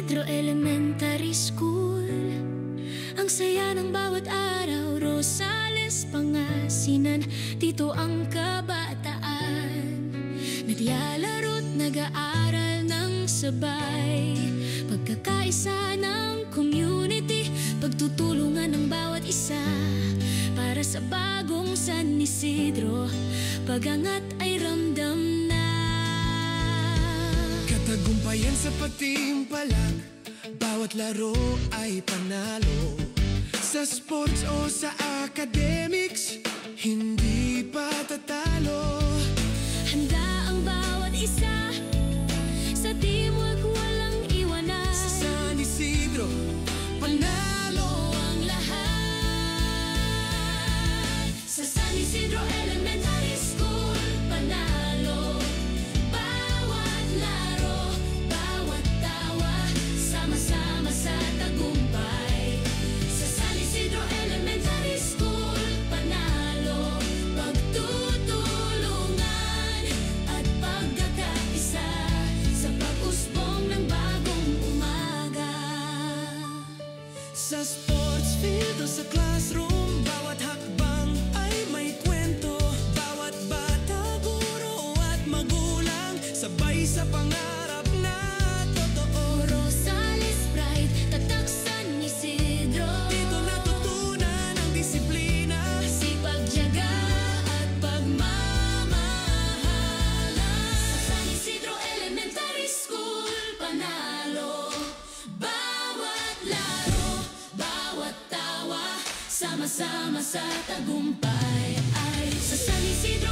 Isidro Elementary School. Ang saya ng bawat araw, Rosales, Pangasinan, dito ang kabataan. Naglalaro't nag-aaral ng sabay, pagkakaisa ng community, pagtutulungan ng bawat isa, para sa bagong San Isidro, pag-angat ay ramdam na. Katagumpayan sa patimpalag, bawat laro ay panalo. Sa sports o sa academics, hindi pa tatalo. Handa ang bawat isa, sa teamwork walang iwanan. Sa San Isidro, panalo ang lahat. Sa San Isidro Elementary School, panalo. Bawat laro, bawat tawa, sama-sama sa tagumpay. Sa San Isidro Elementary School, panalo. Pagtutulungan at pagkakaisa, sa pag-usbong ng bagong umaga. sa sports field o sa classroom, bawat hakbang ay may kwento. Bawat bata, guro at magulang, sabay sa pangarap na totoo. Rosales Pride, tatak San Isidro. Dito natutunan ang disiplina, Sipag-tiyaga at pagmamahalan. Sa San Isidro Elementary School, panalo. Bawat laro, bawat tawa, sama-sama sa tagumpay. Ay, sa San Isidro